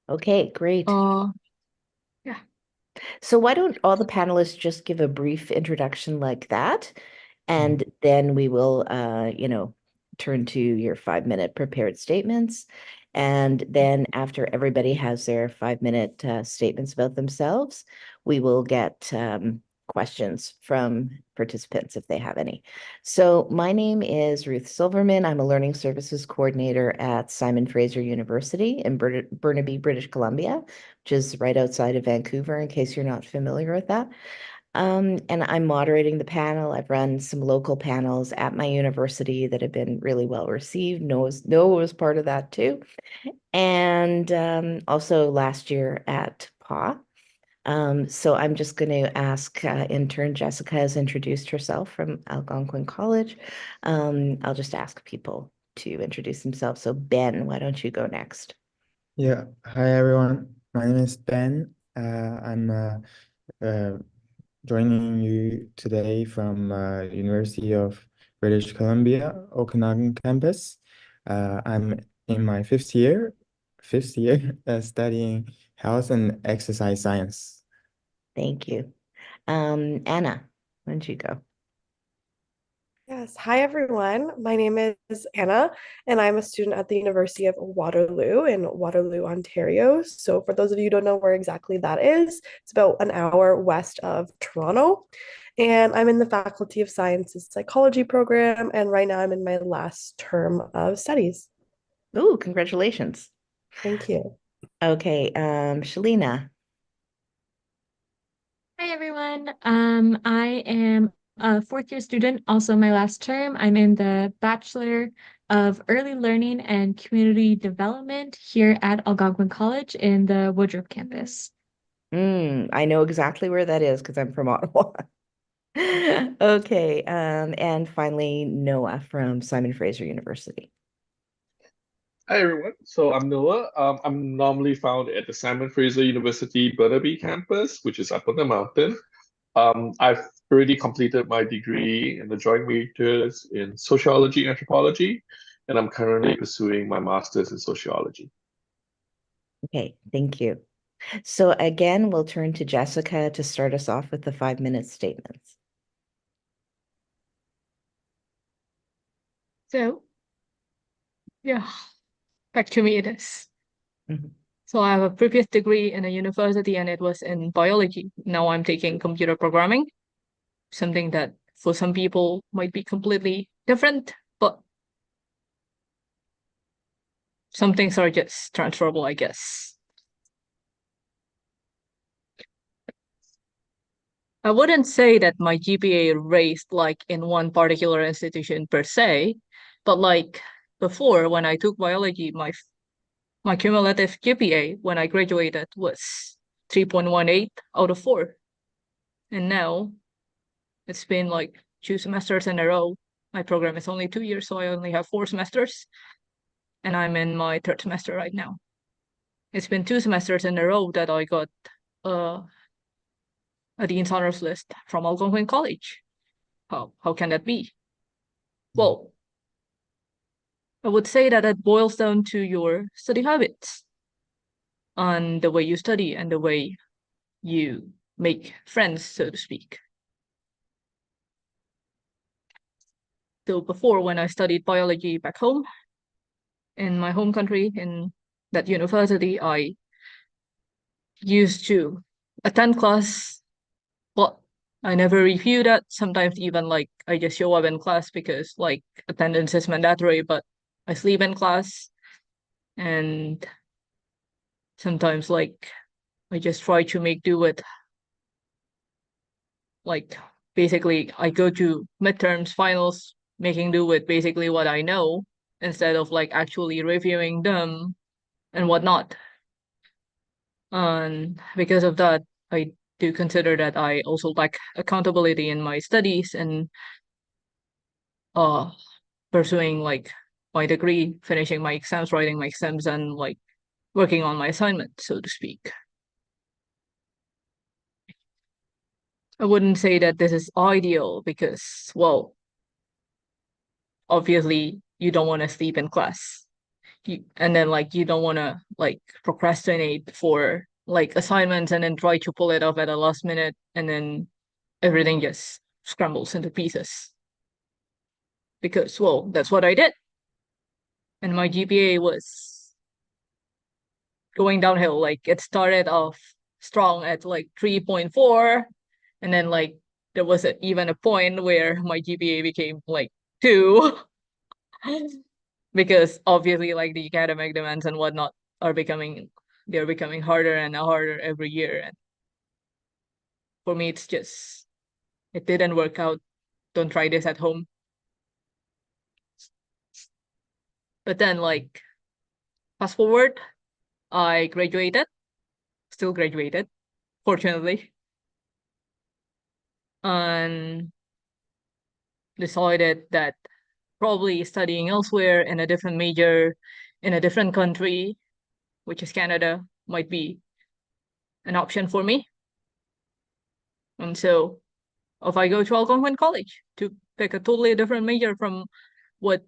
Okay, great. Uh, yeah. So why don't all the panelists just give a brief introduction like that, and Mhm. then we will, turn to your 5-minute prepared statements. And then after everybody has their 5-minute statements about themselves, we will get questions from participants if they have any. So my name is Ruth Silverman. I'm a Learning Services Coordinator at Simon Fraser University in Burnaby, British Columbia, which is right outside of Vancouver, in case you're not familiar with that. And I'm moderating the panel. I've run some local panels at my university that have been really well received. Noah was part of that too. And also last year at PA. So I'm just going to ask intern Jessica has introduced herself from Algonquin College. I'll just ask people to introduce themselves. So Ben, why don't you go next? Yeah. Hi, everyone. My name is Ben. I'm uh, joining you today from University of British Columbia, Okanagan campus. I'm in my fifth year studying health and exercise science. Thank you. Anna, why don't you go? Yes. Hi, everyone. My name is Anna, and I'm a student at the University of Waterloo in Waterloo, Ontario. So, for those of you who don't know where exactly that is, it's about an hour west of Toronto. And I'm in the Faculty of Sciences Psychology program. And right now I'm in my last term of studies. Oh, congratulations. Thank you. Okay, Shalina. Hi, everyone. I am a fourth year student, also my last term. I'm in the Bachelor of Early Learning and Community Development here at Algonquin College in the Woodruff campus. I know exactly where that is because I'm from Ottawa. Okay, and finally, Noah from Simon Fraser University. Hi everyone. So I'm Noah. I'm normally found at the Simon Fraser University Burnaby campus, which is up on the mountain. I've already completed my degree in the joint majors in sociology and anthropology, and I'm currently pursuing my master's in sociology. Okay, thank you. So again, we'll turn to Jessica to start us off with the 5-minute statements. So, yeah, back to me it is. Mhm. So I have a previous degree in a university and it was in biology. Now I'm taking computer programming, something that for some people might be completely different, but some things are just transferable, I guess. I wouldn't say that my GPA raised like in one particular institution per se, but like before when I took biology, my cumulative GPA when I graduated was 3.18 out of 4. And now it's been like 2 semesters in a row. My program is only 2 years, so I only have 4 semesters, and I'm in my third semester right now. It's been 2 semesters in a row that I got uh, a Dean's Honors List from Algonquin College. How can that be? Well, I would say that it boils down to your study habits and the way you study and the way you make friends, so to speak. So before, when I studied biology back home in my home country in that university, I used to attend class, but I never review that. Sometimes even like I just show up in class because like attendance is mandatory, but I sleep in class and sometimes like I just try to make do with like basically I go to midterms, finals, making do with basically what I know instead of like actually reviewing them and whatnot. And because of that, I do consider that I also lack accountability in my studies and uh pursuing like my degree, finishing my exams, writing my exams, and like working on my assignment, so to speak. I wouldn't say that this is ideal because, well, obviously you don't want to sleep in class. and then like you don't want to like procrastinate for like assignments and then try to pull it off at the last minute, and then everything just scrambles into pieces. Because, well, that's what I did. And my GPA was going downhill. Like it started off strong at like 3.4, and then like there was even a point where my GPA became like 2 because obviously like the academic demands and whatnot are they're becoming harder and harder every year. And for me, it didn't work out. Don't try this at home. But then like fast forward, I graduated, still graduated, fortunately, and decided that probably studying elsewhere in a different major in a different country, which is Canada, might be an option for me. And so if I go to Algonquin College to pick a totally different major from what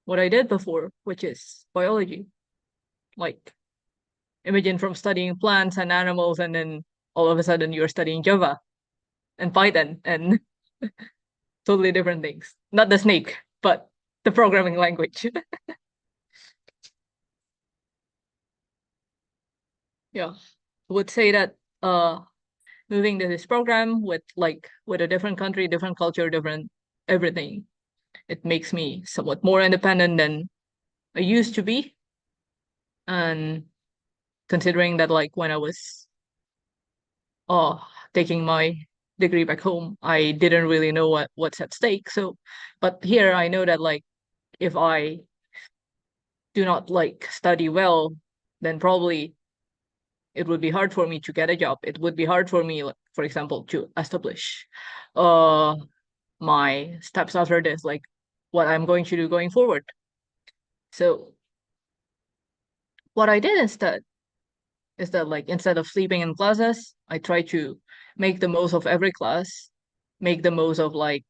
I did before, which is biology. Like imagine from studying plants and animals and then all of a sudden you're studying Java and Python and totally different things. Not the snake, but the programming language. Yeah. I would say that moving to this program with a different country, different culture, different everything, it makes me somewhat more independent than I used to be. And considering that like when I was uh taking my degree back home, I didn't really know what's at stake. So but here I know that like if I do not like study well, then probably it would be hard for me to get a job. It would be hard for me, like, for example, to establish uh my steps after this, like what I'm going to do going forward. So what I did instead is that like instead of sleeping in classes, I try to make the most of every class, make the most of like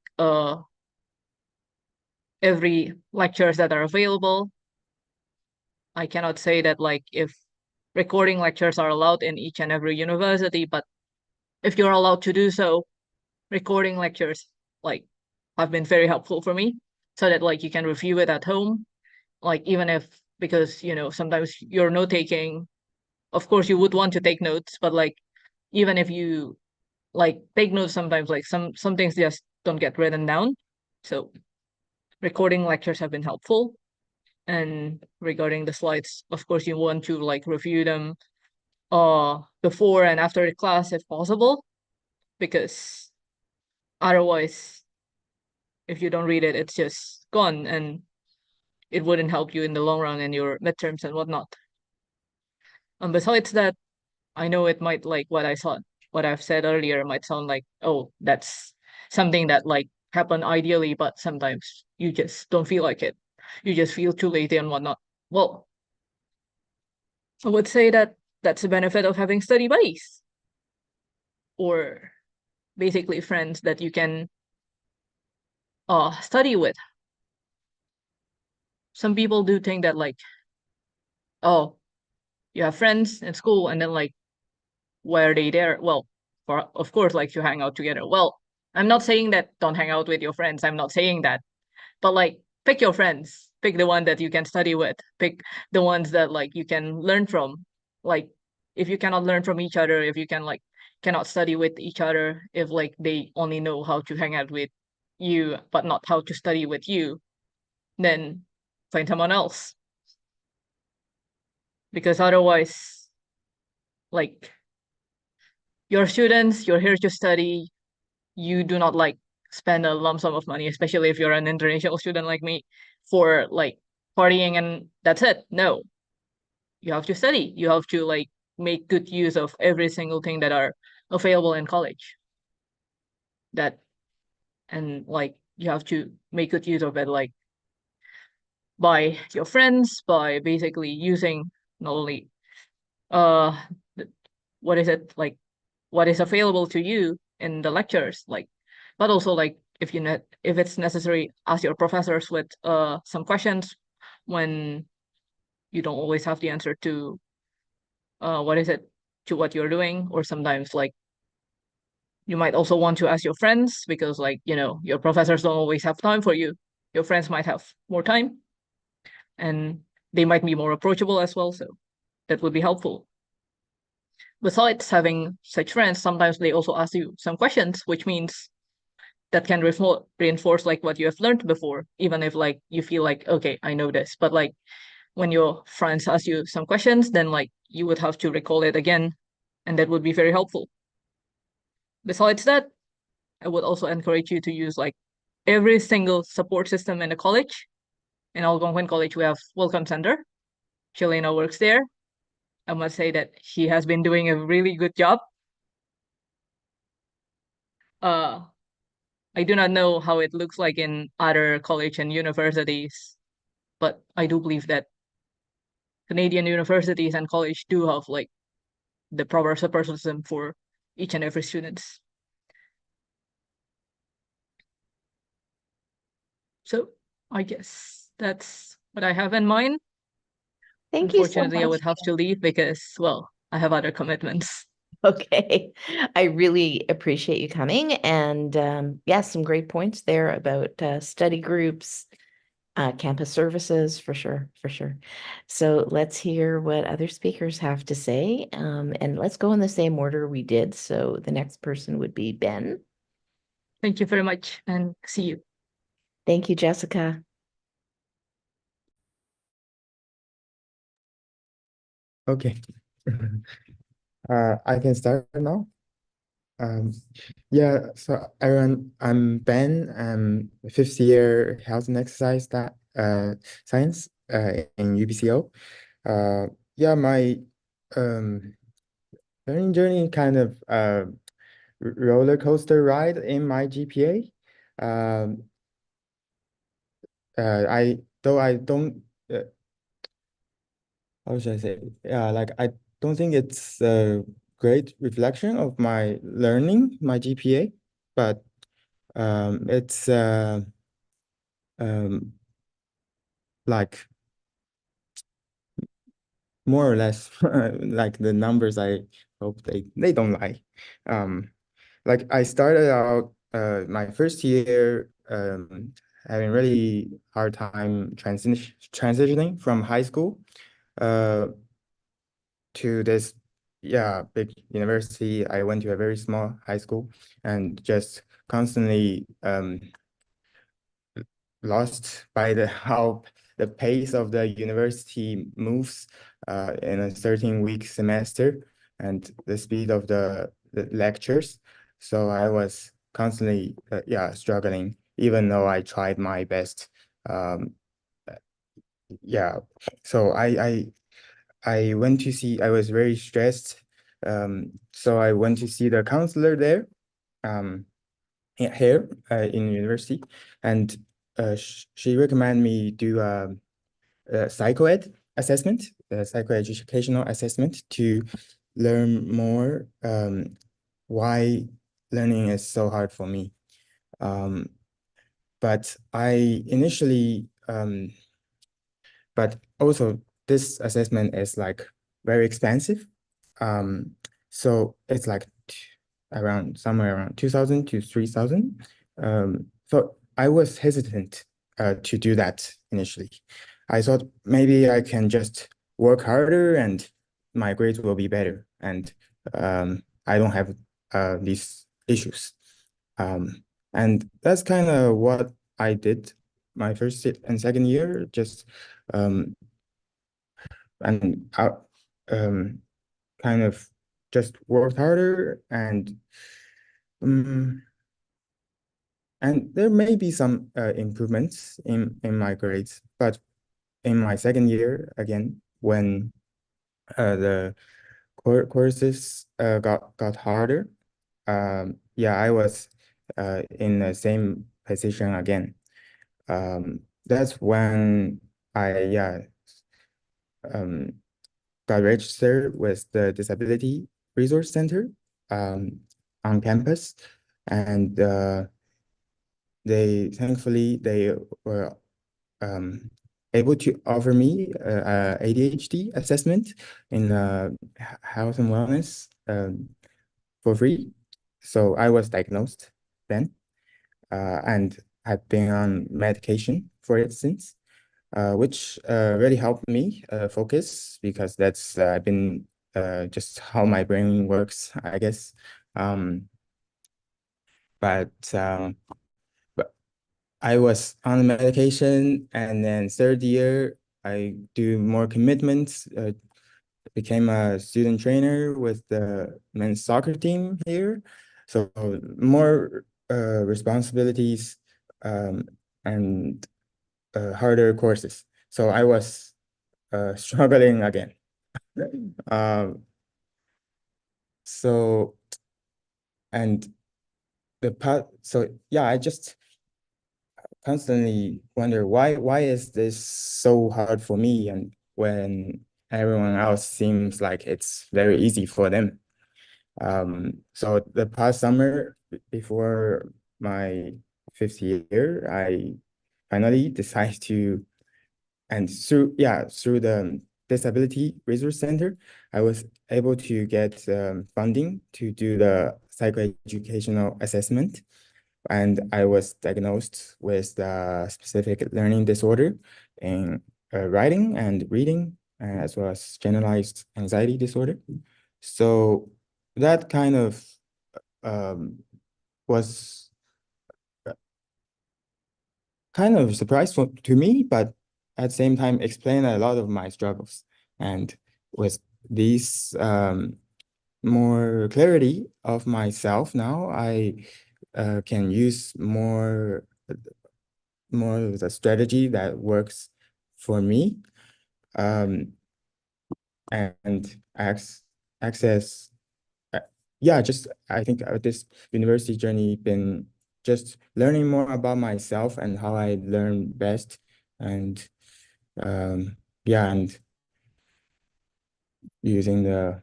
every lectures that are available. I cannot say that like if recording lectures are allowed in each and every university, but if you're allowed to do so, recording lectures like have been very helpful for me so that like you can review it at home. Like even if because sometimes you're note taking, of course you would want to take notes, but like even if you like take notes sometimes like some things just don't get written down. So recording lectures have been helpful. And regarding the slides, of course you want to like review them before and after the class if possible, because otherwise if you don't read it, it's just gone and it wouldn't help you in the long run in your midterms and whatnot. And besides that, I know it might like what I've said earlier might sound like, oh, that's something that like happened ideally, but sometimes you just don't feel like it. You just feel too lazy and whatnot. Well, I would say that that's the benefit of having study buddies or basically friends that you can study with. Some people do think that like, oh, you have friends in school and then like why are they there? Well, of course, like to hang out together. Well, I'm not saying that don't hang out with your friends. I'm not saying that. But like pick your friends. Pick the one that you can study with. Pick the ones that like you can learn from. Like if you cannot learn from each other, if you cannot study with each other, if like they only know how to hang out with you but not how to study with you, then find someone else. Because otherwise, like you're students, you're here to study, you do not like spend a lump sum of money, especially if you're an international student like me, for like partying and that's it. No, you have to study. You have to like make good use of every single thing that are available in college. That and like you have to make good use of it, like by your friends, by basically using not only uh what is it like what is available to you in the lectures, like, but also like if it's necessary, ask your professors with some questions when you don't always have the answer to to what you're doing, or sometimes like you might also want to ask your friends because like, your professors don't always have time for you. Your friends might have more time and they might be more approachable as well, so that would be helpful. Besides having such friends, sometimes they also ask you some questions, which means that can reinforce like what you have learned before, even if like you feel like, okay, I know this. But like when your friends ask you some questions, then like you would have to recall it again, and that would be very helpful. Besides that, I would also encourage you to use like every single support system in the college. In Algonquin College, we have Welcome Center. Chilena works there. I must say that he has been doing a really good job. Uh, I do not know how it looks like in other college and universities, but I do believe that Canadian universities and college do have like the proper support system for each and every students. So I guess that's what I have in mind. Thank you so Unfortunately, I would much. have to leave because, well, I have other commitments. Okay, I really appreciate you coming, and yeah, some great points there about study groups, campus services, for sure, for sure. So let's hear what other speakers have to say, and let's go in the same order we did. So the next person would be Ben. Thank you very much and see you. Thank you, Jessica. Okay. I can start now. Yeah, so everyone, I'm Ben. I'm fifth year health and exercise science in UBCO. Yeah, my um learning journey kind of roller coaster ride in my GPA. Um, I don't how should I say? Yeah, like I don't think it's a great reflection of my learning, my GPA, but it's um, like more or less like the numbers I hope they don't lie. Um, like I started out my first year having really hard time transitioning from high school uh to this big university. I went to a very small high school and just constantly lost by the how the pace of the university moves in a 13-week semester and the speed of the lectures. So I was constantly struggling, even though I tried my best. Um, yeah, so I went to see, I was very stressed. So I went to see the counselor there, here in university, and she recommended me do a psychoed assessment, a psychoeducational assessment to learn more why learning is so hard for me. But I initially but also this assessment is like very expensive. So it's like around somewhere around 2,000 to 3,000. So I was hesitant to do that initially. I thought maybe I can just work harder and my grades will be better, and I don't have these issues. And that's kind of what I did my first and second year, just um, and kind of just worked harder um, and there may be some improvements in my grades, but in my second year again, when the courses got harder, yeah, I was in the same position again. That's when I um, got registered with the Disability Resource Center um, on campus, and thankfully they were able to offer me ADHD assessment in health and wellness for free. So I was diagnosed then and had been on medication for it since, which really helped me focus because that's been just how my brain works, I guess. Um, but I was on medication, and then third year I do more commitments. Became a student trainer with the men's soccer team here, so more responsibilities um, and harder courses. So I was struggling again. Um, so and so yeah, I just constantly wonder why is this so hard for me, and when everyone else seems like it's very easy for them. So the past summer before my fifth year, I finally decided to, and through the Disability Resource Center, I was able to get funding to do the psychoeducational assessment, and I was diagnosed with the specific learning disorder in writing and reading, as well as generalized anxiety disorder. So that kind of um, was kind of a surprise to me, but at the same time explained a lot of my struggles. And with these more clarity of myself now, I can use more of the strategy that works for me, um, and access. Yeah, just I think this university journey been just learning more about myself and how I learn best, and yeah, and using the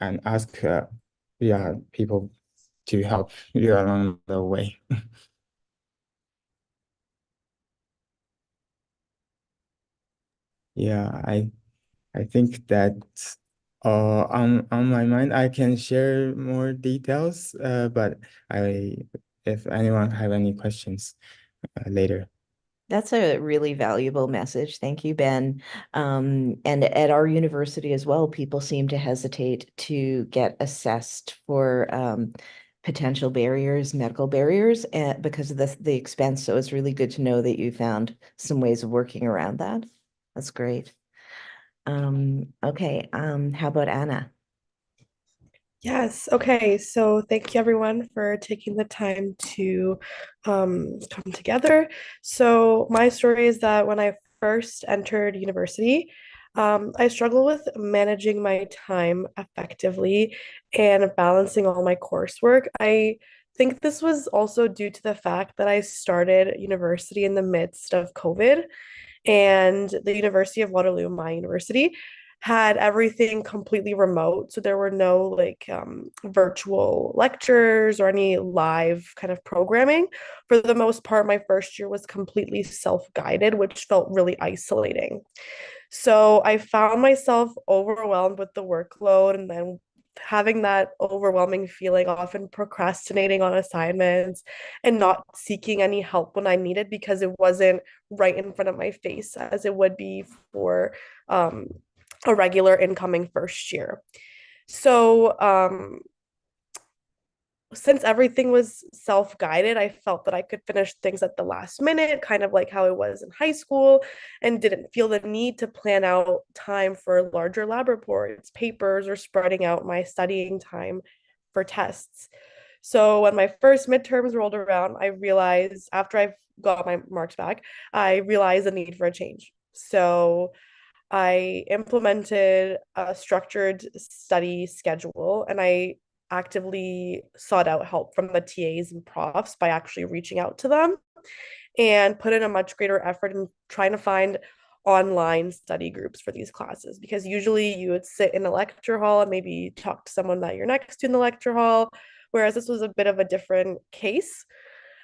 and ask yeah, people to help you along the way. Yeah, I think that's on my mind. I can share more details, but I if anyone have any questions later. That's a really valuable message. Thank you, Ben. And at our university as well, people seem to hesitate to get assessed for potential barriers, medical barriers, because of the expense. So it's really good to know that you found some ways of working around that. That's great. Okay, how about Anna? Yes. Okay. So thank you everyone for taking the time to come together. So my story is that when I first entered university, I struggled with managing my time effectively and balancing all my coursework. I think this was also due to the fact that I started university in the midst of COVID, and the University of Waterloo, my university, had everything completely remote. So there were no like virtual lectures or any live kind of programming. For the most part, my first year was completely self-guided, which felt really isolating. So I found myself overwhelmed with the workload, and then having that overwhelming feeling, often procrastinating on assignments and not seeking any help when I needed because it wasn't right in front of my face as it would be for um, a regular incoming first year. So since everything was self-guided, I felt that I could finish things at the last minute, kind of like how it was in high school, and didn't feel the need to plan out time for larger lab reports, papers, or spreading out my studying time for tests. So when my first midterms rolled around, I realized after I got my marks back, I realized the need for a change. So I implemented a structured study schedule, and I actively sought out help from the TAs and profs by actually reaching out to them, and put in a much greater effort in trying to find online study groups for these classes, because usually you would sit in a lecture hall and maybe talk to someone that you're next to in the lecture hall, whereas this was a bit of a different case.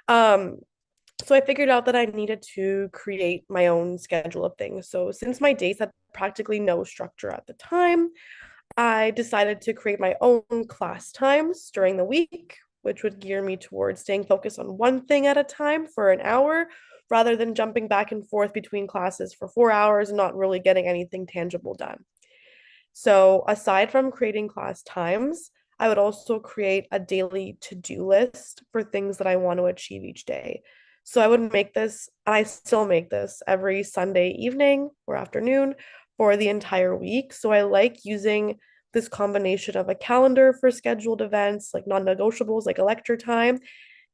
Um, So I figured out that I needed to create my own schedule of things. So since my days had practically no structure at the time, I decided to create my own class times during the week, which would gear me towards staying focused on one thing at a time for an hour rather than jumping back and forth between classes for 4 hours and not really getting anything tangible done. So, aside from creating class times, I would also create a daily to-do list for things that I want to achieve each day. So, I would make this, and I still make this every Sunday evening or afternoon for the entire week. So, I like using this combination of a calendar for scheduled events, like non negotiables, like a lecture time,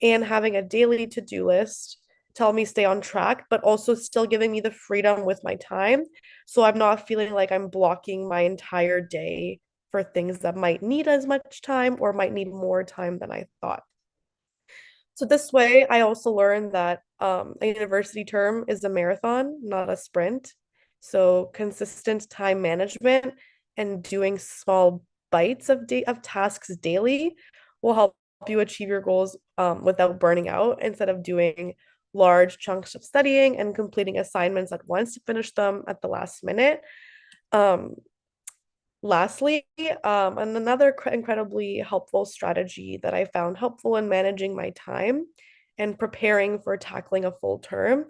and having a daily to-do list tell me stay on track, but also still giving me the freedom with my time. So I'm not feeling like I'm blocking my entire day for things that might need as much time or might need more time than I thought. So this way, I also learned that a university term is a marathon, not a sprint. So consistent time management and doing small bites of tasks daily will help you achieve your goals without burning out instead of doing large chunks of studying and completing assignments at once to finish them at the last minute. Um, Lastly, and another incredibly helpful strategy that I found helpful in managing my time and preparing for tackling a full term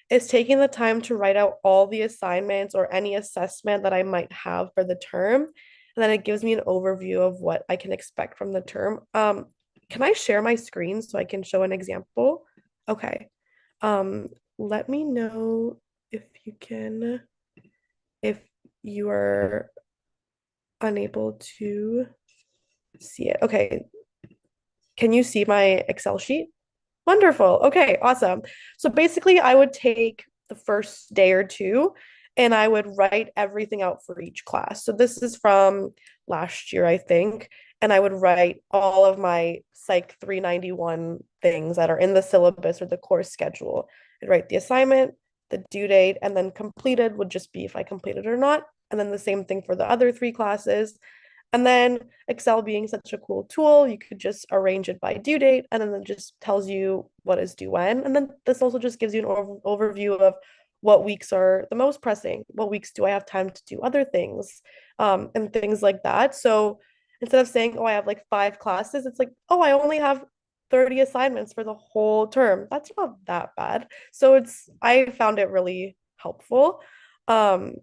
is taking the time to write out all the assignments or any assessment that I might have for the term. And then it gives me an overview of what I can expect from the term. Can I share my screen so I can show an example? Okay. Um, Let me know if you can, if you are unable to see it. Okay. Can you see my Excel sheet? Wonderful. Okay, awesome. So basically, I would take the first day or two and I would write everything out for each class. So this is from last year, I think. And I would write all of my Psych 391 things that are in the syllabus or the course schedule. I'd write the assignment, the due date, and then completed would just be if I completed or not. And then the same thing for the other three classes. And then Excel being such a cool tool, you could just arrange it by due date and then it just tells you what is due when. And then this also just gives you an overview of what weeks are the most pressing, what weeks do I have time to do other things, and things like that. So instead of saying, oh, I have like 5 classes, it's like, oh, I only have 30 assignments for the whole term. That's not that bad. So I found it really helpful. Um,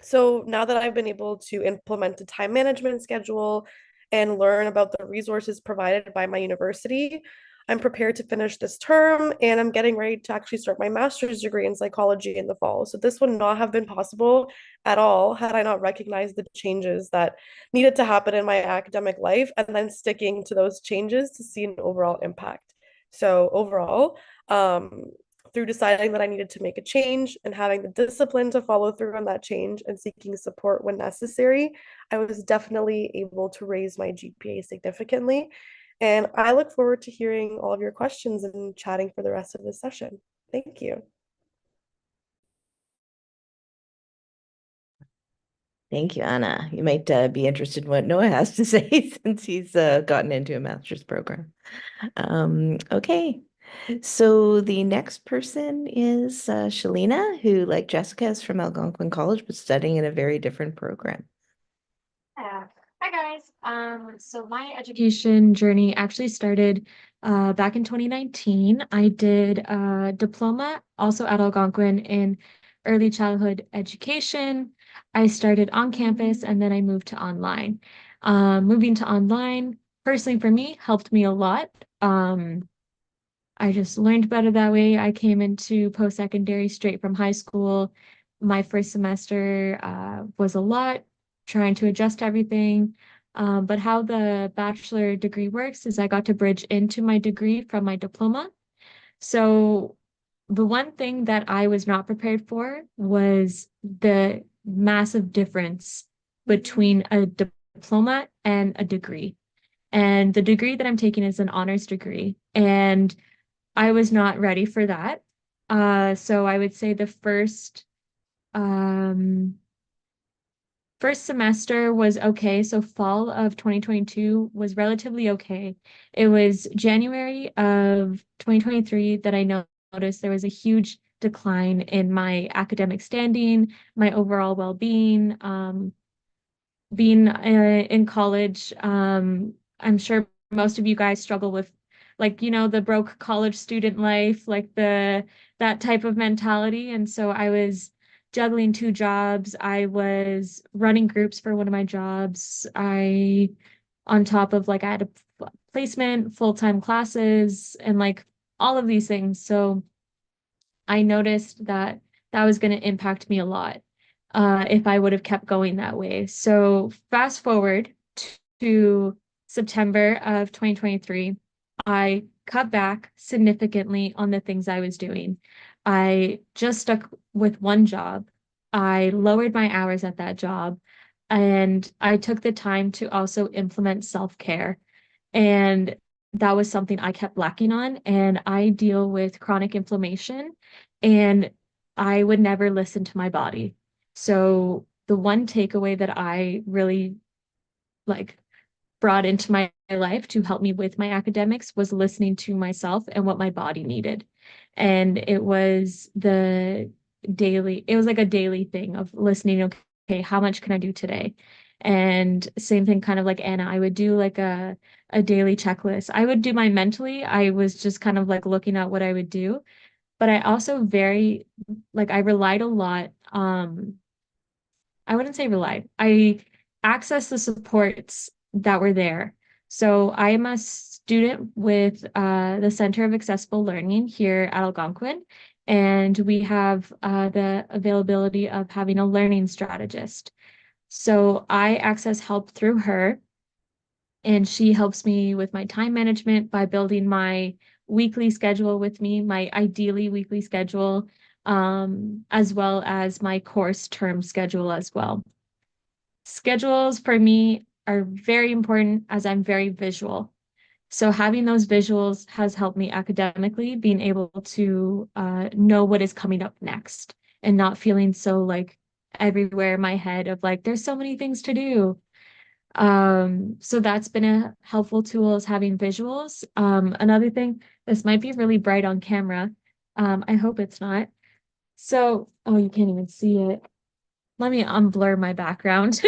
so now that I've been able to implement a time management schedule and learn about the resources provided by my university, I'm prepared to finish this term and I'm getting ready to actually start my master's degree in psychology in the fall. So this would not have been possible at all had I not recognized the changes that needed to happen in my academic life and then sticking to those changes to see an overall impact. So overall, through deciding that I needed to make a change and having the discipline to follow through on that change and seeking support when necessary, I was definitely able to raise my GPA significantly. And I look forward to hearing all of your questions and chatting for the rest of this session. Thank you. Thank you, Anna. You might be interested in what Noah has to say since he's gotten into a master's program. Okay, so the next person is Shalina, who, like Jessica, is from Algonquin College, but studying in a very different program. Yeah. Hi guys. So my education journey actually started back in 2019. I did a diploma also at Algonquin in early childhood education. I started on campus and then I moved to online. Moving to online personally for me helped me a lot. I just learned better that way. I came into post-secondary straight from high school. My first semester was a lot, trying to adjust everything. But how the bachelor degree works is I got to bridge into my degree from my diploma. So the one thing that I was not prepared for was the massive difference between a diploma and a degree. And the degree that I'm taking is an honors degree. And I was not ready for that. So I would say the um, first semester was okay. So fall of 2022 was relatively okay. It was January of 2023 that I noticed there was a huge decline in my academic standing, my overall well-being. Being in college, I'm sure most of you guys struggle with like, the broke college student life, like that type of mentality. And so I was juggling two jobs. I was running groups for one of my jobs. On top of like I had a placement, full-time classes, and like all of these things. So I noticed that that was going to impact me a lot if I would have kept going that way. So fast forward to September of 2023, I cut back significantly on the things I was doing. I just stuck with one job. I lowered my hours at that job, and I took the time to also implement self-care. And that was something I kept lacking on. And I deal with chronic inflammation, and I would never listen to my body. So the one takeaway that I really like brought into my life to help me with my academics was listening to myself and what my body needed. And it was like a daily thing of listening, okay, how much can I do today? And same thing, kind of like Anna, I would do like a daily checklist. I would do mine mentally. I was just kind of like looking at what I would do. But I also I relied a lot, I wouldn't say relied. I accessed the supports that were there. So I am a student with the Center of Accessible Learning here at Algonquin, and we have the availability of having a learning strategist. So I access help through her, and she helps me with my time management by building my weekly schedule with me, my ideally weekly schedule, as well as my course term schedule as well. Schedules for me are very important as I'm very visual. So having those visuals has helped me academically, being able to know what is coming up next and not feeling so like everywhere in my head of like, there's so many things to do. So that's been a helpful tool is having visuals. Another thing, this might be really bright on camera. I hope it's not. So, oh, you can't even see it. Let me unblur my background.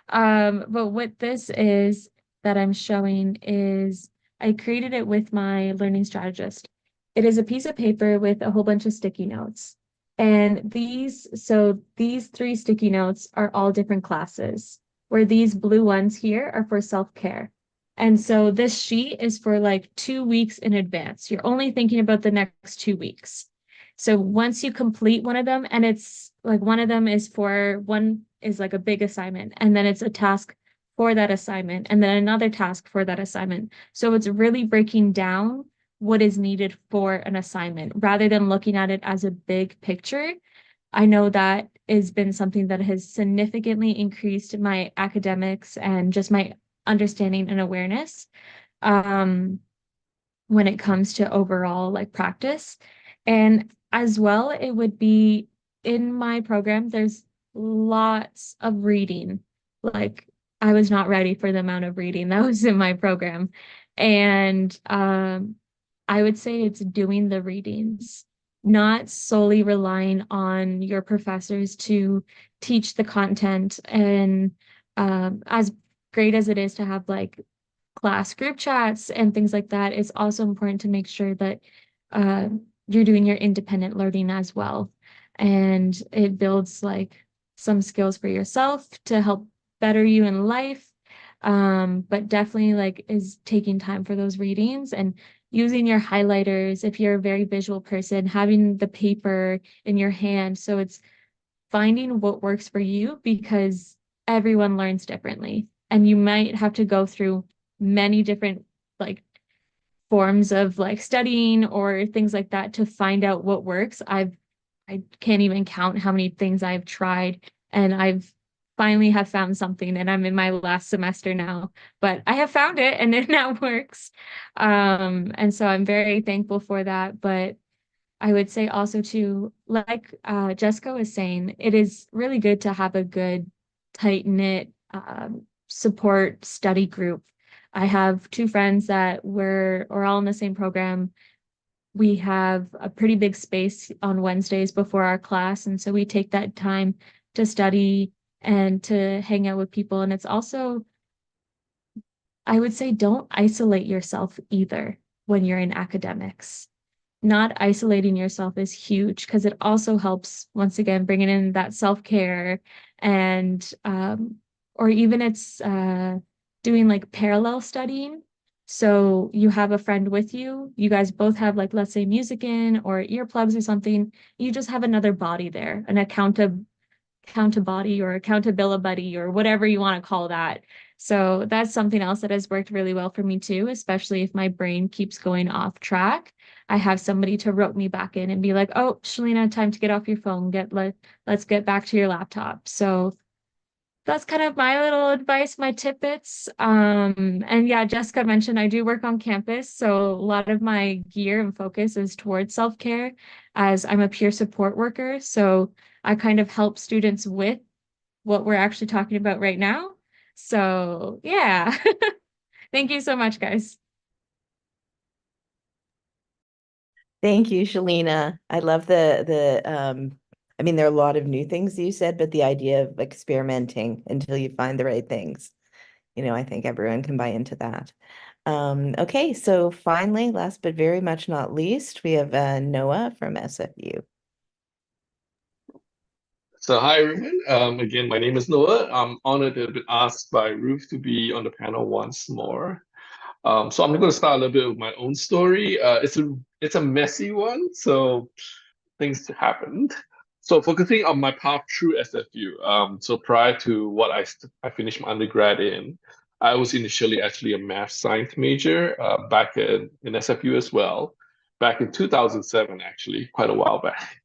But what this is that I'm showing is I created it with my learning strategist. It is a piece of paper with a whole bunch of sticky notes. And these three sticky notes are all different classes, where these blue ones here are for self-care. And so this sheet is for like 2 weeks in advance. You're only thinking about the next 2 weeks. So once you complete one of them, and it's like one is like a big assignment, and then it's a task for that assignment, and then another task for that assignment. So it's really breaking down what is needed for an assignment rather than looking at it as a big picture. I know that has been something that has significantly increased my academics and just my understanding and awareness. When it comes to overall like practice. And as well, it would be in my program, there's lots of reading. Like I was not ready for the amount of reading that was in my program. And I would say it's doing the readings, not solely relying on your professors to teach the content. And as great as it is to have like class group chats and things like that, it's also important to make sure that uh, you're doing your independent learning as well. And it builds like some skills for yourself to help better you in life. But definitely like is taking time for those readings and using your highlighters if you're a very visual person, having the paper in your hand. So it's finding what works for you because everyone learns differently. And you might have to go through many different like forms of like studying or things like that to find out what works. I can't even count how many things I've tried, and I've finally have found something, and I'm in my last semester now, but I have found it and it now works. And so I'm very thankful for that. But I would say also too, like Jessica was saying, it is really good to have a good, tight-knit support study group. I have two friends that we're all in the same program. we have a pretty big space on Wednesdays before our class. And so we take that time to study and to hang out with people. And it's also, I would say, don't isolate yourself either when you're in academics. Not isolating yourself is huge because it also helps, once again, bringing in that self-care and, or even it's doing like parallel studying. So you have a friend with you, you guys both have like, let's say music in or earplugs or something. You just have another body there, an accountability or accountability or whatever you want to call that. So that's something else that has worked really well for me too, especially if my brain keeps going off track. I have somebody to rope me back in and be like, "Oh, Shalina, time to get off your phone. Let's get back to your laptop." So that's kind of my little advice, my tidbits. And yeah, Jessica mentioned I do work on campus, so a lot of my gear and focus is towards self-care as I'm a peer support worker. So I kind of help students with what we're actually talking about right now. So yeah, thank you so much, guys. Thank you, Shalina. I love I mean, there are a lot of new things you said, but the idea of experimenting until you find the right things. I think everyone can buy into that. Okay, so finally, last but very much not least, we have Noah from SFU. So hi everyone. Again, my name is Noah. I'm honored to have been asked by Ruth to be on the panel once more. So I'm going to start a little bit with my own story. It's a messy one, so things happened. So focusing on my path through SFU. So prior to what I finished my undergrad in, I was initially actually a math science major back in SFU as well, back in 2007, actually, quite a while back.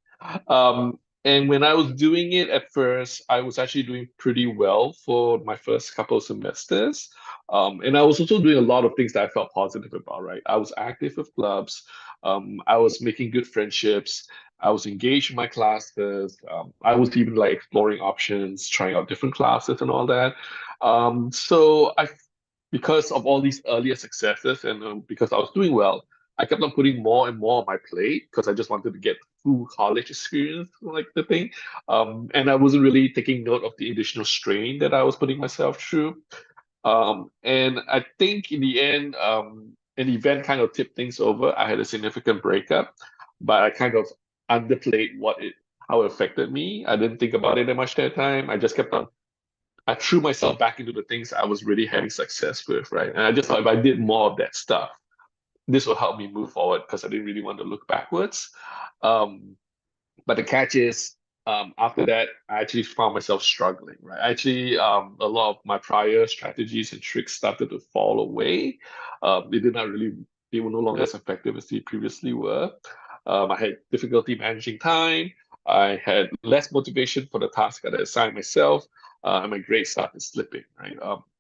And when I was doing it at first, I was actually doing pretty well for my first couple of semesters. And I was also doing a lot of things that I felt positive about, right? I was active with clubs. I was making good friendships. I was engaged in my classes. I was even like exploring options, trying out different classes and all that. Because of all these earlier successes and because I was doing well, I kept on putting more and more on my plate because I just wanted to get full college experience, like the thing. And I wasn't really taking note of the additional strain that I was putting myself through. And I think in the end, an event kind of tipped things over. I had a significant breakup, but I kind of underplayed how it affected me. I didn't think about it that much that time. I threw myself back into the things I was really having success with, right? And I just thought if I did more of that stuff, this will help me move forward because I didn't really want to look backwards. Um, but the catch is, after that, I actually found myself struggling, right? Actually, a lot of my prior strategies and tricks started to fall away. They were no longer as effective as they previously were. I had difficulty managing time. I had less motivation for the task that I assigned myself, and my grades started slipping, right?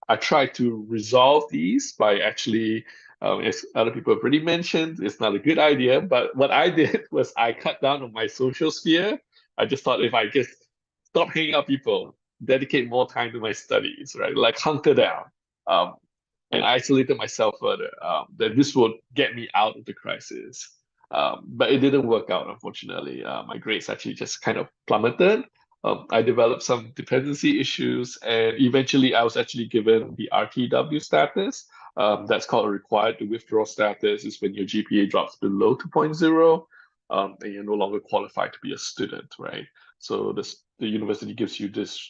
I tried to resolve these by actually as other people have already mentioned, it's not a good idea. But what I did was I cut down on my social sphere. I just thought if I just stop hanging out people, dedicate more time to my studies, right? Like hunker down, um, and isolated myself further, that this would get me out of the crisis. But it didn't work out, unfortunately. My grades actually just kind of plummeted. I developed some dependency issues, and eventually I was actually given the RTW status. That's called a required to withdraw status. Is when your GPA drops below 2.0, and you're no longer qualified to be a student, right? So the university gives you this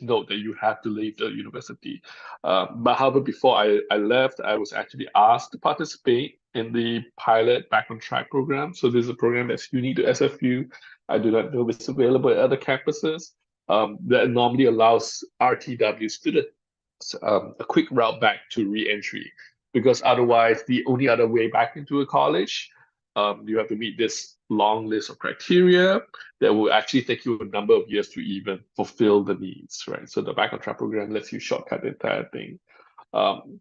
note that you have to leave the university. But however, before I left, I was actually asked to participate in the pilot Back on Track program. So this is a program that's unique to SFU. I do not know if it's available at other campuses. That normally allows RTW students a quick route back to re-entry, because otherwise the only other way back into a college, you have to meet this long list of criteria that will actually take you a number of years to even fulfill the needs, right? So the Back on Track program lets you shortcut the entire thing. Um,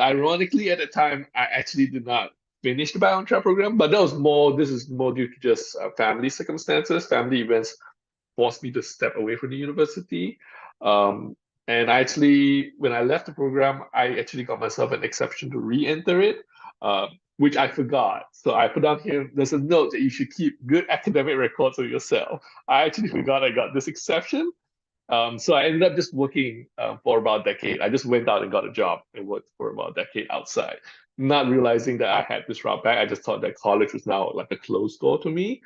Ironically, at the time, I actually did not finish the Back on Track program, but this is more due to just family circumstances, family events forced me to step away from the university. Um, and when I left the program, I actually got myself an exception to re-enter it. which I forgot. So I put down here, there's a note that you should keep good academic records of yourself. I actually forgot I got this exception. So I ended up just working for about a decade. I just went out and got a job and worked for about a decade outside, not realizing that I had this route back. I just thought that college was now like a closed door to me.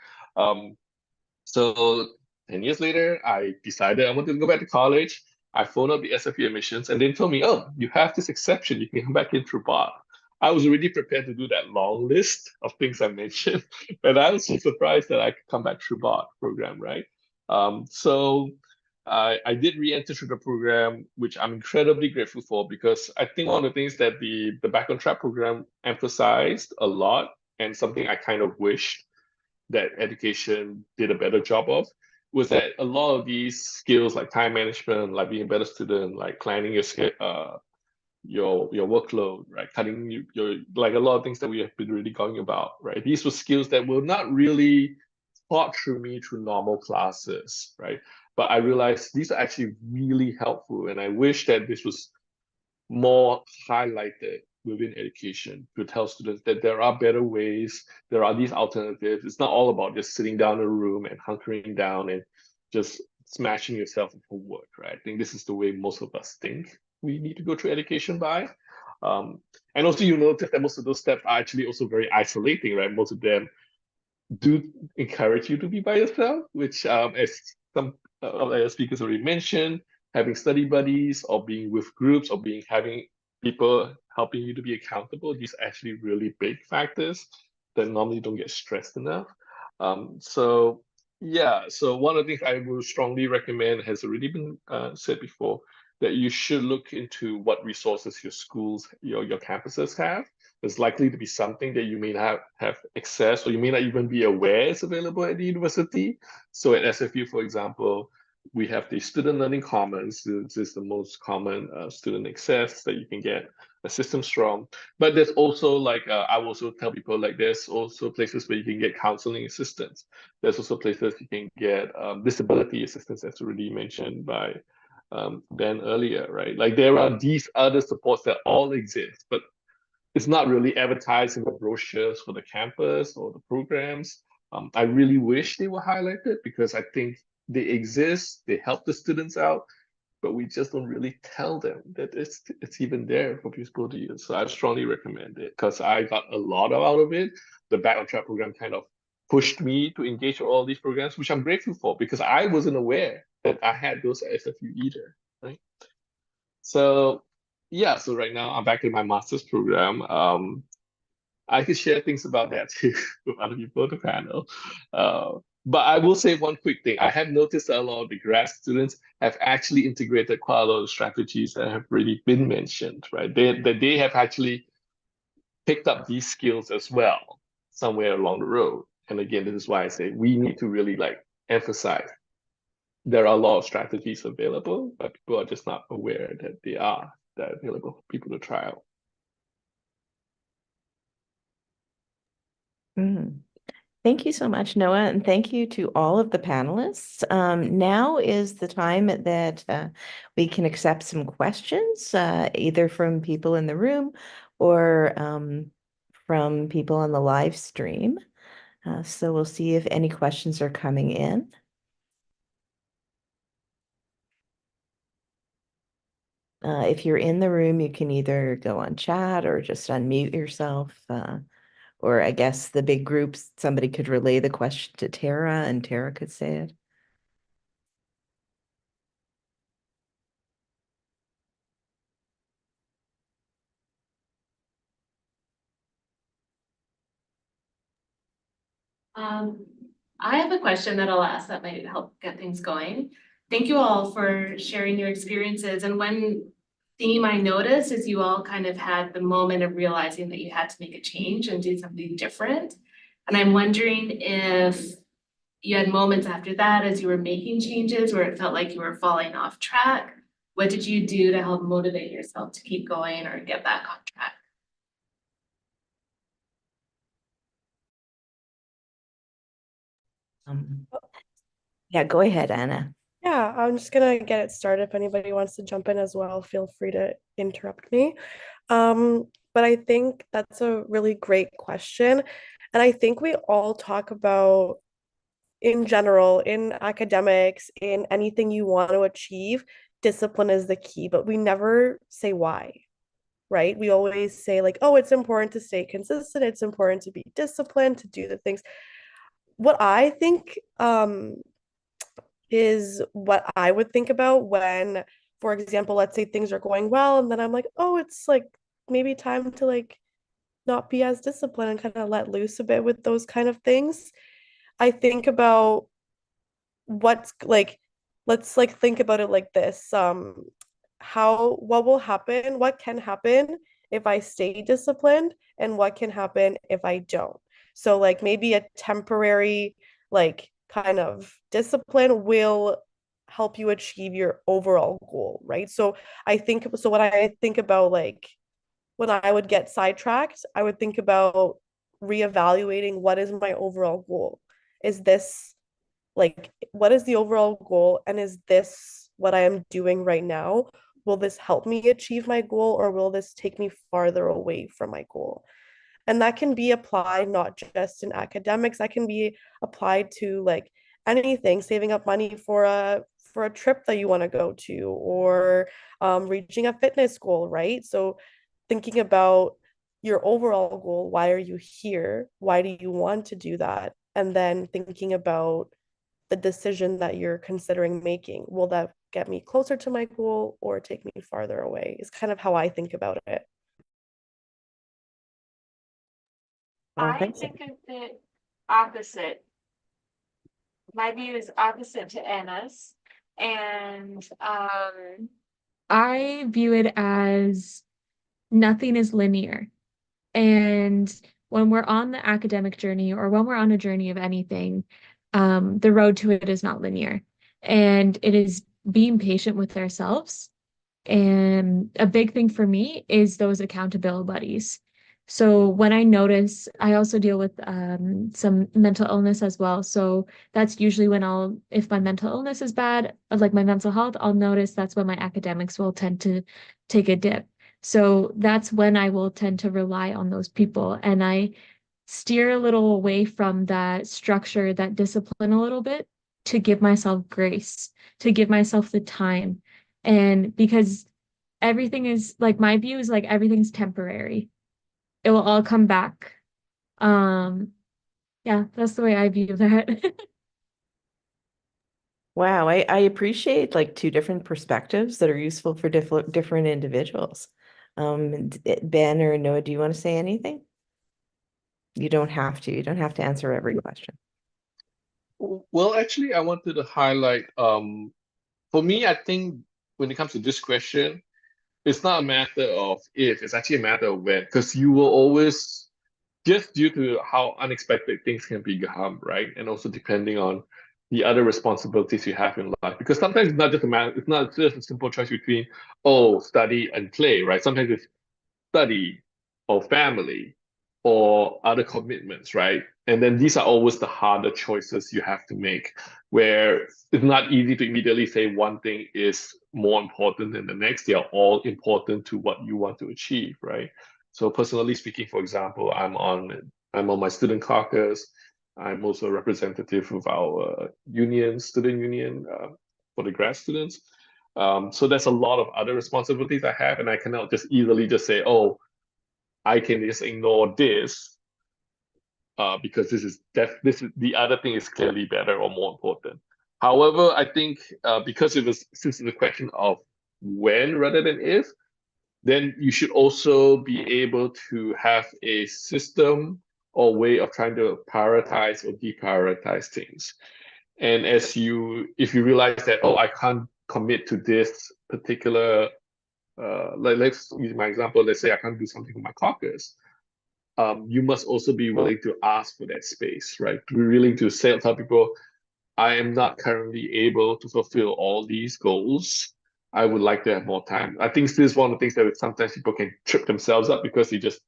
So 10 years later, I decided I wanted to go back to college. I phoned up the SFU admissions and they told me, oh, you have this exception. You can come back in through bar. I was already prepared to do that long list of things I mentioned, but I was so surprised that I could come back through bar program, right? So I did re-enter through the program, which I'm incredibly grateful for because I think one of the things that the Back on Track program emphasized a lot and something I kind of wished that education did a better job of was that a lot of these skills like time management, like being a better student, like planning your workload, right? Cutting your like a lot of things that we have been really going about, right? These were skills that were not really taught through me through normal classes, right? But I realized these are actually really helpful, and I wish that this was more highlighted within education to tell students that there are better ways, there are these alternatives. It's not all about just sitting down in a room and hunkering down and just smashing yourself with homework, right? I think this is the way most of us think we need to go through education by. And also you notice that most of those steps are actually also very isolating, right? Most of them do encourage you to be by yourself, which as some of the speakers already mentioned, having study buddies or being with groups or having people helping you to be accountable, these are actually really big factors that normally don't get stressed enough. So yeah, so one of the things I would strongly recommend has already been said before, that you should look into what resources your schools, your campuses have. There's likely to be something that you may not have access or you may not even be aware is available at the university. So at SFU, for example, we have the Student Learning Commons. This is the most common student access that you can get assistance from. But there's also like, I will also tell people like there's also places where you can get counseling assistance. There's also places you can get disability assistance, as already mentioned by Ben earlier, right? Like there are these other supports that all exist, but it's not really advertised in the brochures for the campus or the programs. I really wish they were highlighted because I think they exist, they help the students out, but we just don't really tell them that it's even there for people to use. So I strongly recommend it because I got a lot out of it. The Back on Track program kind of pushed me to engage with all these programs, which I'm grateful for because I wasn't aware that I had those at SFU either, right? So yeah, so right now I'm back in my master's program. I could share things about that too with other people on the panel. But I will say one quick thing. I have noticed that a lot of the grad students have actually integrated quite a lot of strategies that have already been mentioned, right? They have actually picked up these skills as well somewhere along the road. And again, this is why I say we need to really like emphasize there are a lot of strategies available, but people are just not aware that they're available for people to try out. Thank you so much, Noah, and thank you to all of the panelists. Now is the time that we can accept some questions, either from people in the room or from people on the live stream. So we'll see if any questions are coming in. If you're in the room, you can either go on chat or just unmute yourself. Or I guess the big groups, somebody could relay the question to Tara and Tara could say it. I have a question that I'll ask that might help get things going. Thank you all for sharing your experiences. And one theme I noticed is you all kind of had the moment of realizing that you had to make a change and do something different. And I'm wondering if you had moments after that as you were making changes where it felt like you were falling off track. What did you do to help motivate yourself to keep going or get back on track? Yeah, go ahead, Anna. Yeah, I'm just gonna get it started. If anybody wants to jump in as well, feel free to interrupt me. but I think that's a really great question. And I think we all talk about, in general, in academics, in anything you want to achieve, discipline is the key, but we never say why, right? We always say, like, oh, it's important to stay consistent, it's important to be disciplined, to do the things. What I think is what I would think about when, for example, let's say things are going well, and then I'm like, oh, it's like maybe time to like not be as disciplined and kind of let loose a bit with those kind of things. I think about what's like, let's like think about it like this. What will happen, what can happen if I stay disciplined, and what can happen if I don't. So like maybe a temporary like kind of discipline will help you achieve your overall goal, right? So I think so when I think about like when I would get sidetracked, I would think about reevaluating what is my overall goal. Is this like, what is the overall goal? And is this what I am doing right now? Will this help me achieve my goal, or will this take me farther away from my goal? And that can be applied not just in academics, that can be applied to like anything, saving up money for a trip that you want to go to, or reaching a fitness goal, right? So thinking about your overall goal, why are you here? Why do you want to do that? And then thinking about the decision that you're considering making. Will that get me closer to my goal or take me farther away? Is kind of how I think about it. I Thanks. think of it opposite. My view is opposite to Anna's. And I view it as nothing is linear. And when we're on the academic journey or when we're on a journey of anything, the road to it is not linear. And it is being patient with ourselves. And a big thing for me is those accountability buddies. So when I notice, I also deal with some mental illness as well. So that's usually when if my mental illness is bad, like my mental health, I'll notice that's when my academics will tend to take a dip. So that's when I will tend to rely on those people. And I steer a little away from that structure, that discipline a little bit to give myself grace, to give myself the time. And because everything is like my view is like everything's temporary. It will all come back. Um, yeah, that's the way I view that. Wow, I appreciate like two different perspectives that are useful for different individuals. Ben or Noah, do you want to say anything? You don't have to. You don't have to answer every question. Well, actually, I wanted to highlight, for me, I think when it comes to this question, it's not a matter of if, it's actually a matter of when, because you will always, just due to how unexpected things can become, right? And also depending on the other responsibilities you have in life. Because sometimes it's not just a matter, it's not just a simple choice between, oh, study and play, right? Sometimes it's study or family or other commitments, right? And then these are always the harder choices you have to make, where it's not easy to immediately say one thing is more important than the next. They are all important to what you want to achieve, right? So personally speaking, for example, I'm on my student caucus. I'm also a representative of our student union for the grad students. So there's a lot of other responsibilities I have, and I cannot just easily just say, oh, I can just ignore this because this is the other thing is clearly better or more important. However, I think because since it's a question of when rather than if, then you should also be able to have a system or way of trying to prioritize or deprioritize things. And if you realize that, oh, I can't commit to this particular, like let's use my example, let's say I can't do something with my caucus, you must also be willing to ask for that space, right? Be willing to tell people, I am not currently able to fulfill all these goals. I would like to have more time. I think this is one of the things that sometimes people can trip themselves up because they just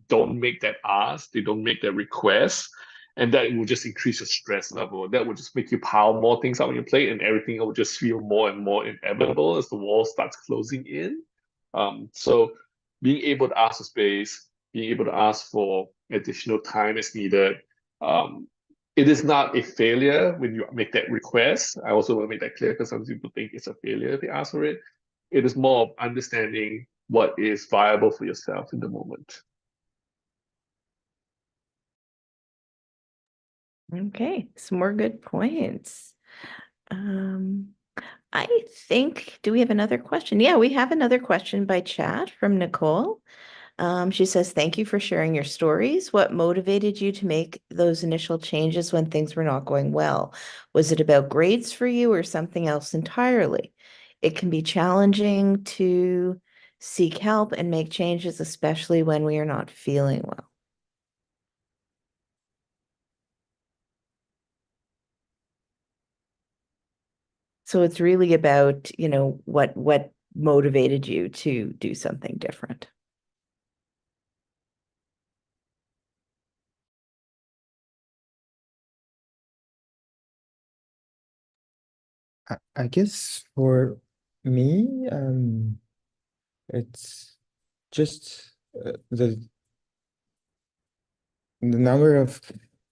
don't make that ask, they don't make that request, and that will just increase your stress level. That will just make you pile more things out on your plate, and everything will just feel more and more inevitable as the wall starts closing in. So being able to ask for space, being able to ask for additional time as needed. It is not a failure when you make that request. I also want to make that clear because some people think it's a failure if they ask for it. It is more of understanding what is viable for yourself in the moment. Okay, some more good points. I think, do we have another question? Yeah, we have another question by chat from Nicole. She says, thank you for sharing your stories. What motivated you to make those initial changes when things were not going well? Was it about grades for you or something else entirely? It can be challenging to seek help and make changes, especially when we are not feeling well. So it's really about, what motivated you to do something different. I guess for me, it's just the number of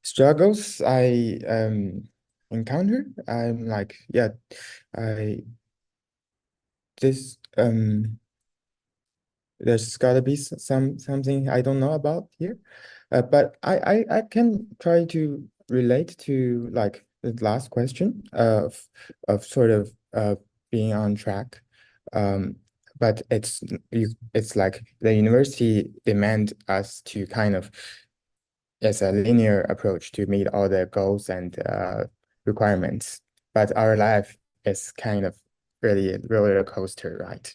struggles I encounter. I'm like, yeah, I this there's gotta be something I don't know about here. But I can try to relate to like the last question of sort of being on track. Um, but it's like the university demand us to kind of, it's a linear approach to meet all the goals and requirements. But our life is kind of really a roller coaster, right?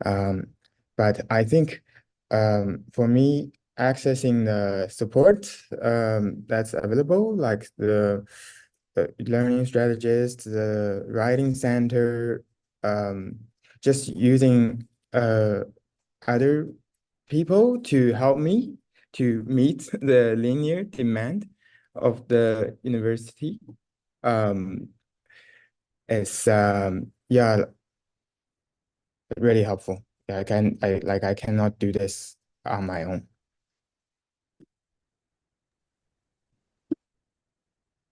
Um, but I think for me, accessing the support that's available, like the learning strategist, the writing center, just using other people to help me to meet the linear demand of the university is yeah, really helpful. Yeah, I cannot do this on my own.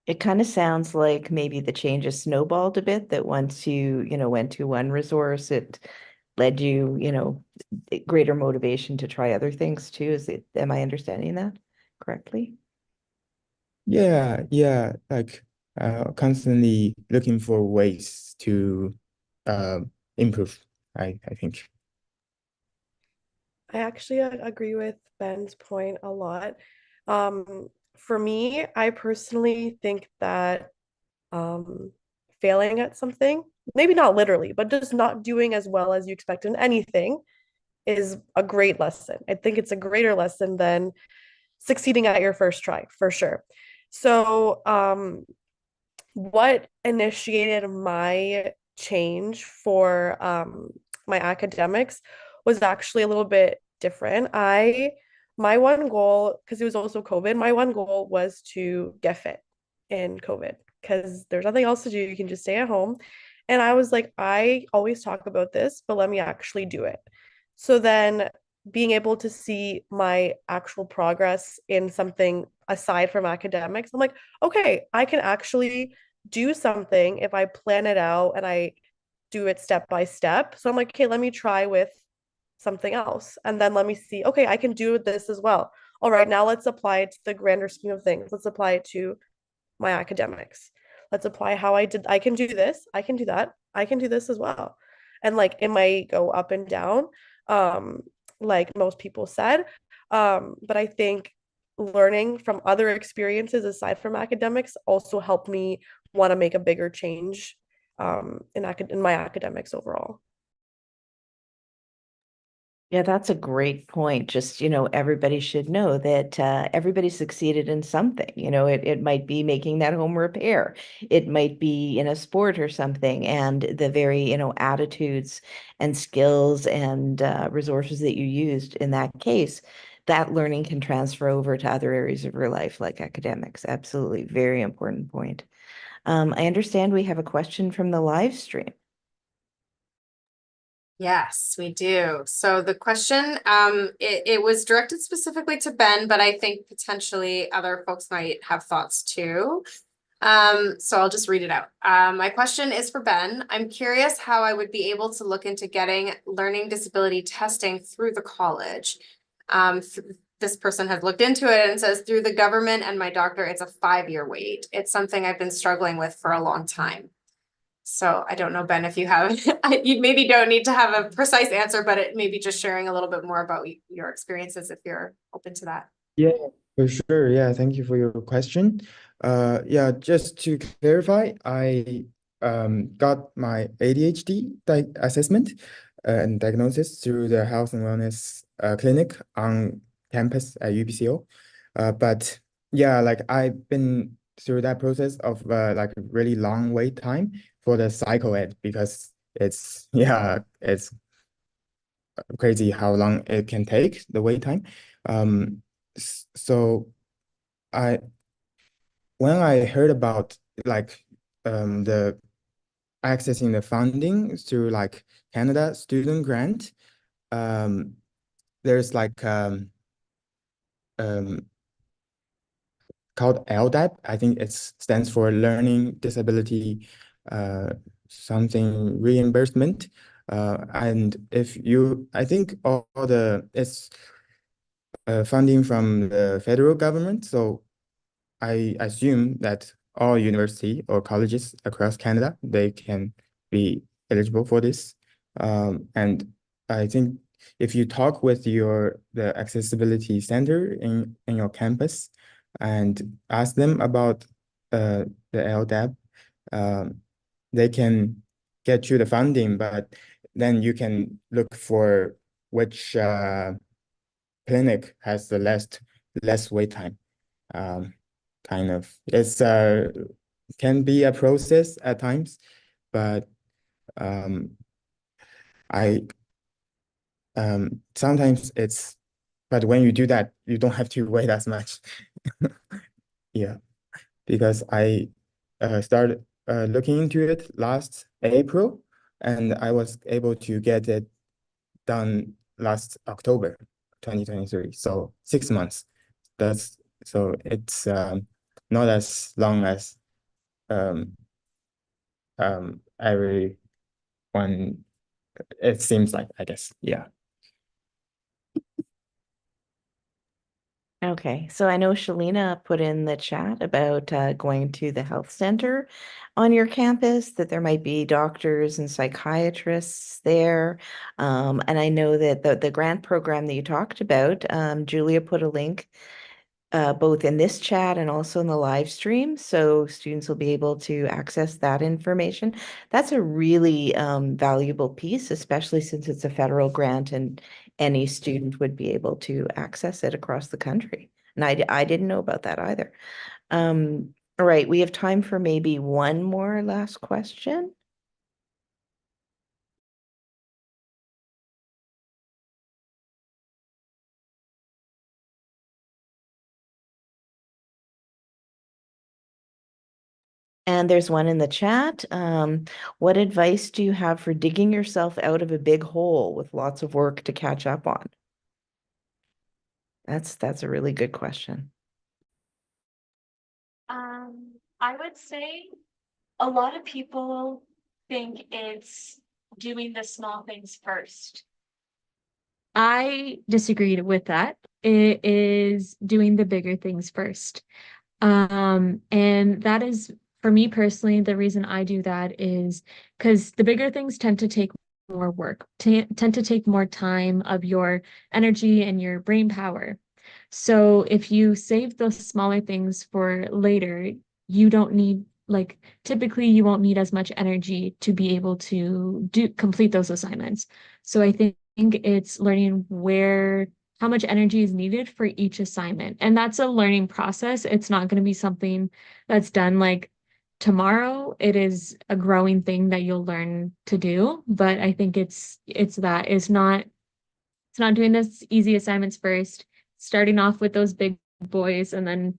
It kind of sounds like maybe the changes snowballed a bit, that once you, went to one resource, it led you, greater motivation to try other things too. Am I understanding that correctly? Yeah, like constantly looking for ways to improve, I think. I actually agree with Ben's point a lot. For me, I personally think that um, failing at something, maybe not literally, but just not doing as well as you expect in anything is a great lesson. I think it's a greater lesson than succeeding at your first try, for sure. So, what initiated my change for my academics was actually a little bit different. My one goal, because it was also COVID, my one goal was to get fit in COVID because there's nothing else to do. You can just stay at home. And I was like, I always talk about this, but let me actually do it. So then being able to see my actual progress in something aside from academics, I'm like, okay, I can actually do something if I plan it out and I do it step by step. So I'm like, okay, let me try with something else. And then let me see, okay, I can do this as well. All right, now let's apply it to the grander scheme of things. Let's apply it to my academics. Let's apply how I can do this, I can do that, I can do this as well. And like it might go up and down, um, like most people said. But I think learning from other experiences aside from academics also helped me want to make a bigger change in my academics overall. Yeah, that's a great point. Just, everybody should know that everybody succeeded in something. It might be making that home repair. It might be in a sport or something. And the very, attitudes and skills and resources that you used in that case, that learning can transfer over to other areas of your life, like academics. Absolutely. Very important point. I understand we have a question from the live stream. Yes, we do. So the question, it was directed specifically to Ben, but I think potentially other folks might have thoughts too. So I'll just read it out. My question is for Ben. I'm curious how I would be able to look into getting learning disability testing through the college. This person has looked into it and says through the government and my doctor, it's a 5-year wait. It's something I've been struggling with for a long time. So I don't know, Ben, if you have, you maybe don't need to have a precise answer, but it maybe just sharing a little bit more about your experiences if you're open to that. Yeah, for sure. Yeah, thank you for your question. Yeah, just to clarify, I got my ADHD assessment and diagnosis through the health and wellness clinic on campus at UPCO. But yeah, like I've been through that process of like a really long wait time for the cycle ed because it's yeah, it's crazy how long it can take, the wait time. So I when I heard about like the accessing the funding through like Canada Student Grant, um there's like um called LDAP. I think it stands for Learning Disability something reimbursement. And if you, I think all the it's funding from the federal government. So I assume that all university or colleges across Canada, they can be eligible for this. And I think if you talk with the accessibility center in your campus and ask them about the LDAP, um, they can get you the funding, but then you can look for which clinic has the less wait time. Kind of it's can be a process at times, but I sometimes it's but when you do that, you don't have to wait as much. Yeah, because I started looking into it last April, and I was able to get it done last October 2023. So 6 months. That's so it's not as long as um everyone it seems like, I guess. Yeah. Okay, so I know Shalina put in the chat about going to the health center on your campus, that there might be doctors and psychiatrists there. And I know that the grant program that you talked about, Julia put a link both in this chat and also in the live stream, so students will be able to access that information. That's a really valuable piece, especially since it's a federal grant and any student would be able to access it across the country. And I didn't know about that either. All right, we have time for maybe one more last question. And there's one in the chat. What advice do you have for digging yourself out of a big hole with lots of work to catch up on? That's a really good question. I would say a lot of people think it's doing the small things first. I disagreed with that. It is doing the bigger things first. And that is, for me personally, the reason I do that is because the bigger things tend to take more work, tend to take more time of your energy and your brain power. So if you save those smaller things for later, you don't need, like, typically you won't need as much energy to be able to complete those assignments. So I think it's learning how much energy is needed for each assignment. And that's a learning process. It's not going to be something that's done like tomorrow. It is a growing thing that you'll learn to do. But I think it's not doing this easy assignments first, starting off with those big boys and then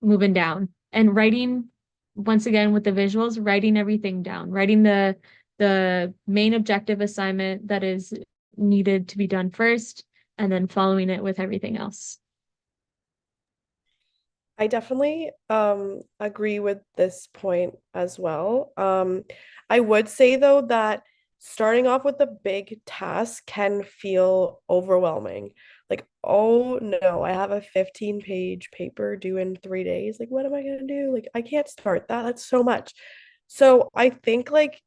moving down and writing, once again with the visuals, writing everything down, writing the the main objective assignment that is needed to be done first, and then following it with everything else. I definitely agree with this point as well. I would say though that starting off with a big task can feel overwhelming. Like, oh no, I have a 15-page paper due in 3 days. Like, what am I gonna do? Like, I can't start that. That's so much. So I think like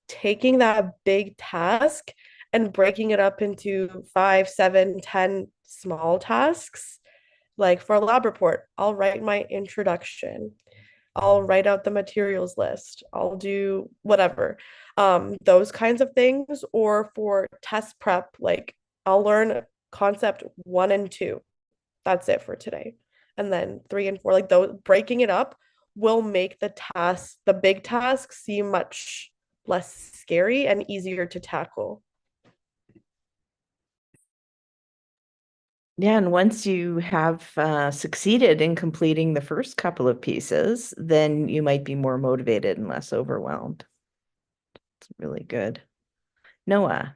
taking that big task and breaking it up into 5, 7, 10 small tasks, like for a lab report, I'll write my introduction. I'll write out the materials list. I'll do whatever. Those kinds of things. Or for test prep, like I'll learn concept 1 and 2. That's it for today. And then 3 and 4, like those, breaking it up will make the big task seem much less scary and easier to tackle. Yeah, and once you have succeeded in completing the first couple of pieces, then you might be more motivated and less overwhelmed. It's really good. Noah.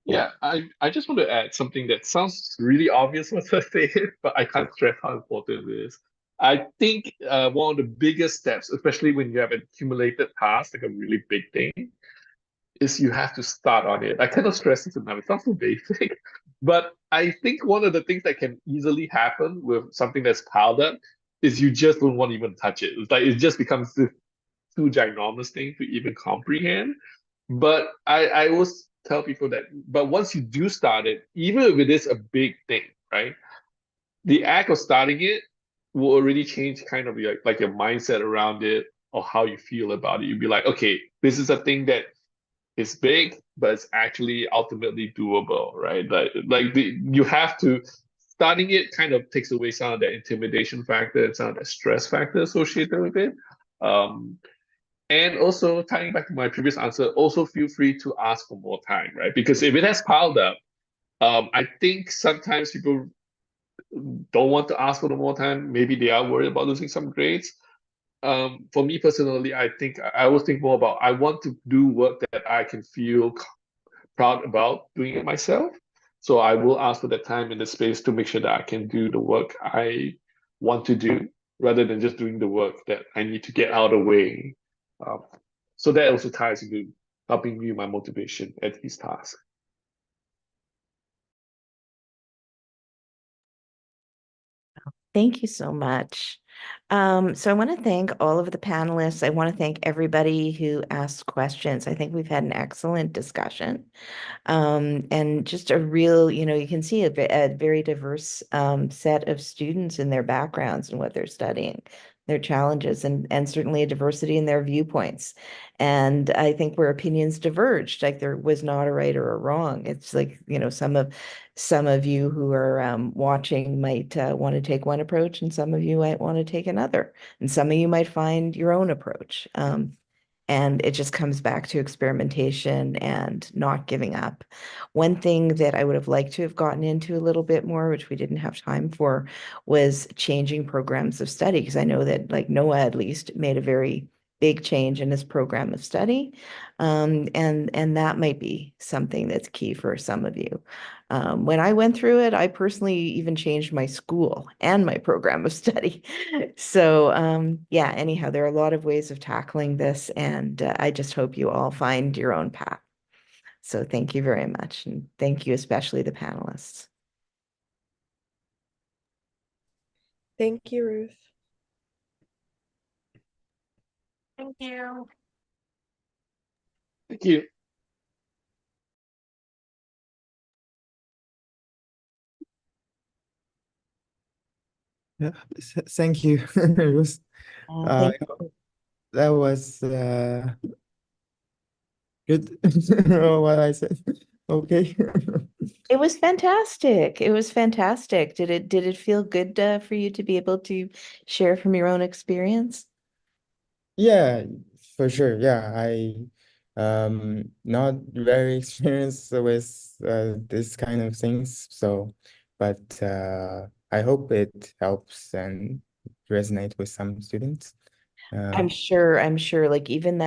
Yeah, I just want to add something that sounds really obvious once I say it, but I can't stress how important it is. I think one of the biggest steps, especially when you have an accumulated task, like a really big thing, is you have to start on it. I cannot stress this enough. It sounds so basic, but I think one of the things that can easily happen with something that's piled up is you just don't want to even touch it. It's like it just becomes this too ginormous thing to even comprehend. But I always tell people that, but once you do start it, even if it is a big thing, right? The act of starting it will already change kind of like your mindset around it or how you feel about it. You'll be like, okay, this is a thing that is big, but it's actually ultimately doable, right? You have to starting it kind of takes away some of the intimidation factor and some of the stress factor associated with it. Um, and also tying back to my previous answer, also feel free to ask for more time, right? Because if it has piled up, I think sometimes people don't want to ask for the more time. Maybe they are worried about losing some grades. For me personally, I think I always think more about I want to do work that I can feel proud about doing it myself. So I will ask for that time and the space to make sure that I can do the work I want to do rather than just doing the work that I need to get out of the way. Um, so that also ties into helping me with my motivation at these tasks. Thank you so much. So I want to thank all of the panelists. I want to thank everybody who asked questions. I think we've had an excellent discussion. And just a real, you can see a very diverse set of students in their backgrounds and what they're studying, their challenges, and certainly a diversity in their viewpoints. And I think where opinions diverged, like there was not a right or a wrong. It's like, some of you who are watching might want to take one approach, and some of you might want to take another, and some of you might find your own approach. And it just comes back to experimentation and not giving up. One thing that I would have liked to have gotten into a little bit more, which we didn't have time for, was changing programs of study. Because I know that, like Noah at least, made a very big change in his program of study. And that might be something that's key for some of you. When I went through it, I personally even changed my school and my program of study. So yeah, anyhow, there are a lot of ways of tackling this, and I just hope you all find your own path. So thank you very much, and thank you especially the panelists. Thank you, Ruth. Thank you. Thank you. Yeah, thank you. Ruth. Thank That was good. What I said. Okay. It was fantastic. It was fantastic. Did it feel good for you to be able to share from your own experience? Yeah, for sure. Yeah, I not very experienced with this kind of things, so but I hope it helps and resonate with some students. I'm sure, like even that.